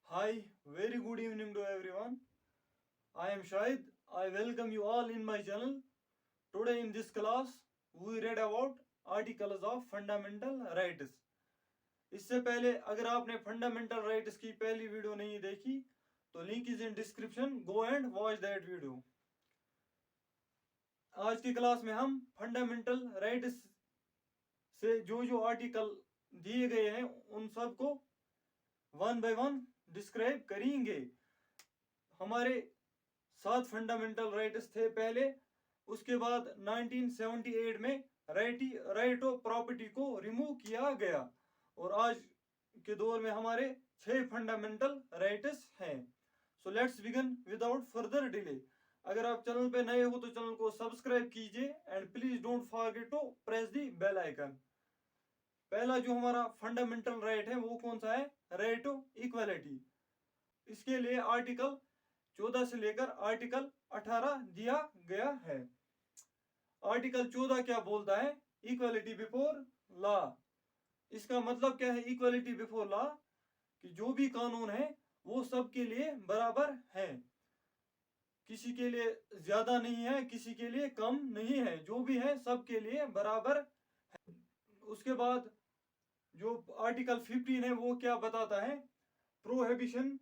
Hi, very good evening to everyone. I am Shahid. I welcome you all in my channel. Today in this class, we read about articles of fundamental rights. इससे पहले अगर आपने fundamental rights की पहली video नहीं देखी तो link is in description, go and watch that video. आज की क्लास में हम फंडामेंटल राइट्स से जो जो आर्टिकल दिए गए हैं उन सब को वन बाय वन डिस्क्राइब करेंगे। हमारे 7 फंडामेंटल राइट्स थे पहले, उसके बाद 1978 में राइट ऑफ प्रॉपर्टी को रिमूव किया गया और आज के दौर में हमारे 6 फंडामेंटल राइट्स हैं। So let's begin without further delay. अगर आप चैनल पे नए हो तो चैनल को सब्सक्राइब कीजिए and please don't forget to press the bell icon. पहला जो हमारा फंडामेंटल राइट है वो कौन सा है? Right of equality. इसके लिए आर्टिकल 14 से लेकर आर्टिकल 18 दिया गया है। आर्टिकल 14 क्या बोलता है? Equality before law. इसका मतलब क्या है इक्वालिटी बिफोर लॉ? कि जो भी कानून है वो सबके लिए बराबर है, किसी के लिए ज्यादा नहीं है, किसी के लिए कम नहीं है, जो भी है सबके लिए बराबर है। उसके बाद जो आर्टिकल 15 है वो क्या बताता है? Prohibition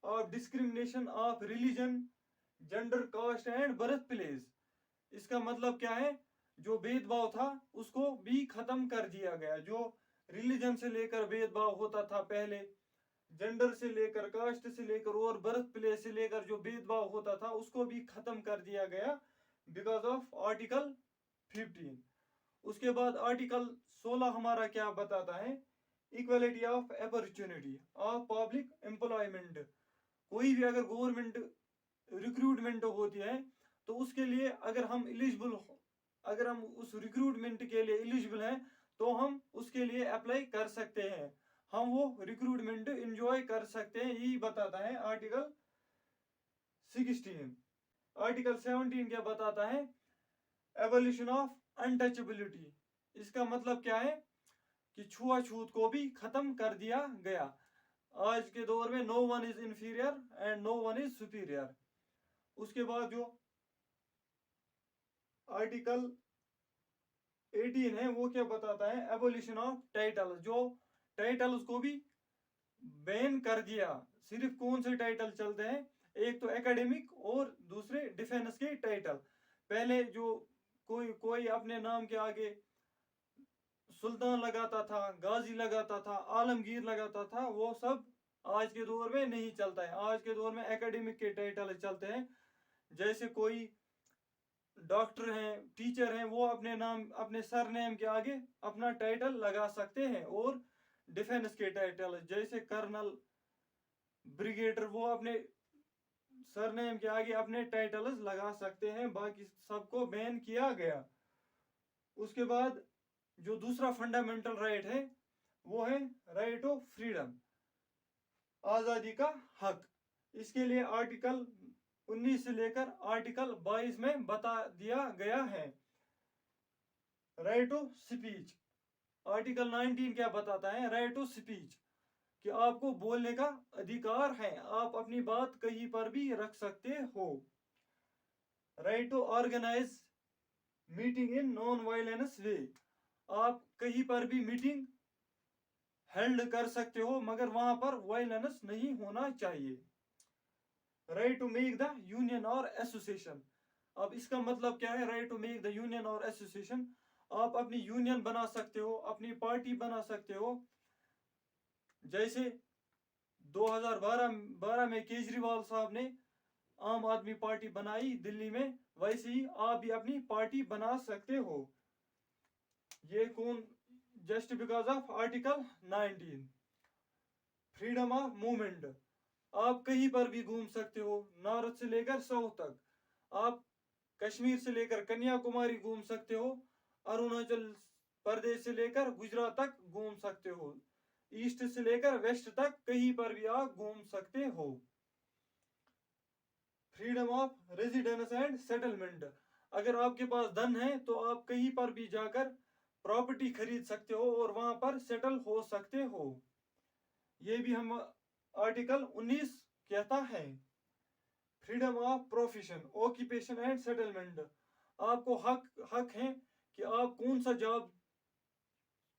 of discrimination of religion, gender, caste and birth place. इसका मतलब क्या है? जो भेदभाव था उसको भी खत्म कर दिया गया। जो रिलीजन से लेकर भेदभाव होता था पहले, जेंडर से लेकर, कास्ट से लेकर और बर्थ प्लेस से लेकर जो भेदभाव होता था उसको भी खत्म कर दिया गया बिकॉज ऑफ आर्टिकल 15। उसके बाद आर्टिकल 16 हमारा क्या बताता है? Equality of opportunity of public employment. कोई भी अगर गवर्नमेंट रिक्रूटमेंट होती है तो उसके लिए अगर हम एलिजिबल हो, अगर हम उस रिक्रूटमेंट के लिए एलिजिबल हैं तो हम उसके लिए अप्लाई कर सकते हैं, हम वो रिक्रूटमेंट एंजॉय कर सकते हैं। यही बताता है आर्टिकल 16। आर्टिकल 17 क्या बताता है? Abolition of untouchability. इसका मतलब क्या है? कि छुआछूत को भी खत्म कर दिया गया। आज के दौर में no one is inferior and no one is superior. उसके बाद जो आर्टिकल 18 है वो क्या बताता है? Abolition of title. जो टाइटल्स को भी बैन कर दिया। सिर्फ कौन से टाइटल चलते हैं? एक तो एकेडमिक और दूसरे डिफेंस के टाइटल। पहले जो कोई अपने नाम के आगे सुल्तान लगाता था, गाजी लगाता था, आलमगीर लगाता था, वो सब आज के दौर में नहीं चलता है। आज के दौर में एकेडमिक के टाइटल चलते हैं। जैसे कोई डॉक्टर हैं, टीचर हैं, वो अपने नाम, अपने सर नेम के आगे अपना टाइटल लगा सकते हैं। और डिफेंस के टाइटल जैसे कर्नल, ब्रिगेडियर, वो अपने सर नेम के आगे अपने टाइटल्स लगा सकते हैं। बाकी सबको बैन किया गया। उसके बाद जो दूसरा फंडामेंटल राइट है वो है राइट ऑफ फ्रीडम, आजादी का हक। इसके लिए आर्टिकल 19 से लेकर आर्टिकल 22 में बता दिया गया है। Right of speech. आर्टिकल 19 क्या बताता है? राइट ऑफ स्पीच, कि आपको बोलने का अधिकार है, आप अपनी बात कहीं पर भी रख सकते हो। Right to organise meeting in non violence way. आप कहीं पर भी मीटिंग हेल्ड कर सकते हो मगर वहां पर वायलेंस नहीं होना चाहिए। Right to make the union और एसोसिएशन। अब इसका मतलब क्या है? Right to make the union और एसोसिएशन। आप अपनी यूनियन बना सकते हो, अपनी पार्टी बना सकते हो। जैसे 2012 में केजरीवाल साहब ने आम आदमी पार्टी बनाई दिल्ली में, वैसे ही आप भी अपनी पार्टी बना सकते हो। ये कौन? Just because of article 19। Freedom of movement. आप कहीं पर भी घूम सकते हो, नॉर्थ से लेकर साउथ तक। आप कश्मीर से लेकर कन्याकुमारी घूम सकते हो, अरुणाचल प्रदेश से लेकर गुजरात तक घूम सकते हो, ईस्ट से लेकर वेस्ट तक कहीं पर भी आप घूम सकते हो। Freedom of residence and settlement. अगर आपके पास धन है तो आप कहीं पर भी जाकर प्रॉपर्टी खरीद सकते हो और वहां पर सेटल हो सकते हो। ये भी हम आर्टिकल 19 कहता है। Freedom of profession, occupation and settlement, आपको हक है कि आप कौन सा जॉब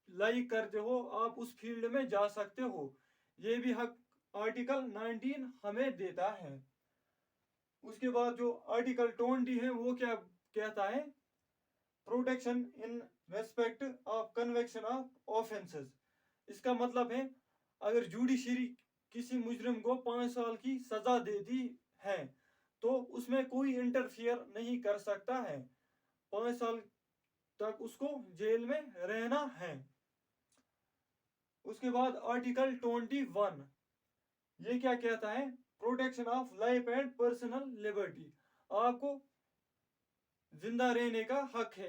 लाइक करते हो, आप उस फील्ड में जा सकते हो। ये भी हक आर्टिकल 19 हमें देता है। उसके बाद जो आर्टिकल 20 है वो क्या कहता है, protection in respect of conviction of offences. इसका मतलब है अगर जुडिशरी किसी मुजरिम को 5 साल की सजा देती है तो उसमें कोई इंटरफियर नहीं कर सकता है, 5 साल तक उसको जेल में रहना है। उसके बाद आर्टिकल 21 ये क्या कहता है, protection of life and personal liberty, आपको जिंदा रहने का हक है,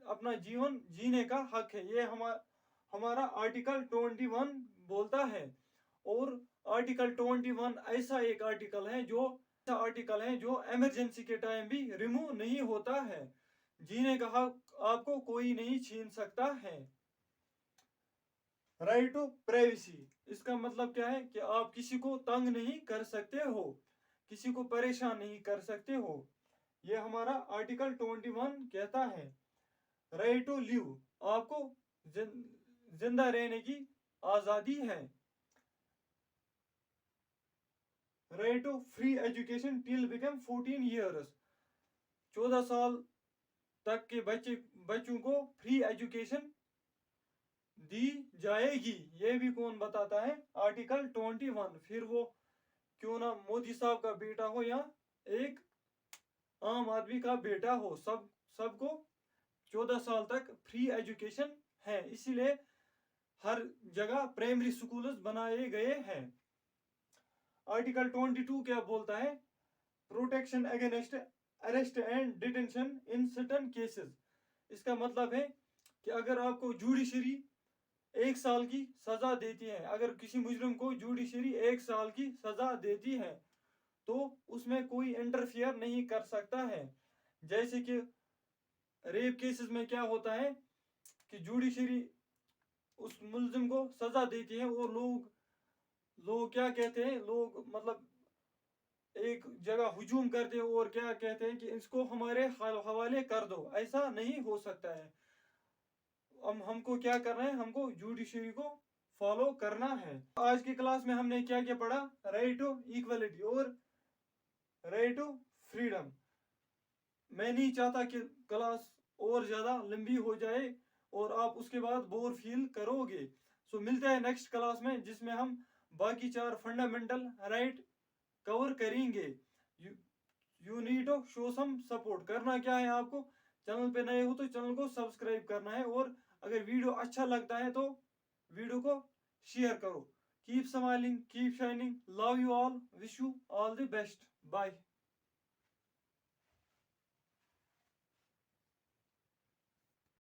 अपना जीवन जीने का हक है, ये हमारा आर्टिकल 21 बोलता है। और आर्टिकल 21 ऐसा एक आर्टिकल है जो इमरजेंसी के टाइम भी रिमूव नहीं होता है, जीने का हक आपको कोई नहीं छीन सकता है। राइट टू प्राइवेसी, इसका मतलब क्या है कि आप किसी को तंग नहीं कर सकते हो, किसी को परेशान नहीं कर सकते हो, ये हमारा आर्टिकल 21 कहता है। राइट टू लिव, आपको जिंदा रहने की आजादी है। Right to free education till become 14 years, 14 साल तक के बच्चों को फ्री एजुकेशन दी जाएगी, ये भी कौन बताता है, आर्टिकल 21। फिर वो क्यों ना मोदी साहब का बेटा हो या एक आम आदमी का बेटा हो, सबको 14 साल तक फ्री एजुकेशन है, इसीलिए हर जगह प्राइमरी स्कूल्स बनाए गए हैं। आर्टिकल 22 क्या बोलता है, protection against arrest and detention in certain cases. इसका मतलब है कि अगर आपको जुडिशरी 1 साल की सजा देती है, अगर किसी मुजरिम को जुडिशरी 1 साल की सजा देती है तो उसमें कोई इंटरफियर नहीं कर सकता है। जैसे कि रेप केसेस में क्या होता है कि जुडिशरी उस मुलजिम को सजा देती है और लोग क्या कहते हैं, लोग मतलब एक जगह हुजूम करते हैं और क्या कहते हैं कि इसको हमारे हवाले कर दो, ऐसा नहीं हो सकता है। हमको क्या करना है, हमको जुडिशरी को फॉलो करना है। आज की क्लास में हमने क्या क्या पढ़ा, राइट टू इक्वलिटी और राइट टू फ्रीडम। मैं नहीं चाहता कि क्लास और ज़्यादा लंबी हो जाए और आप उसके बाद बोर फील करोगे। सो मिलते हैं नेक्स्ट क्लास में जिसमें हम बाकी 4 फंडामेंटल राइट कवर करेंगे। You need to show some support. करना क्या है, आपको चैनल पे नए हो तो चैनल को सब्सक्राइब करना है और अगर वीडियो अच्छा लगता है तो वीडियो को शेयर करो। Keep smiling, keep shining, love you all, wish you all the best, bye.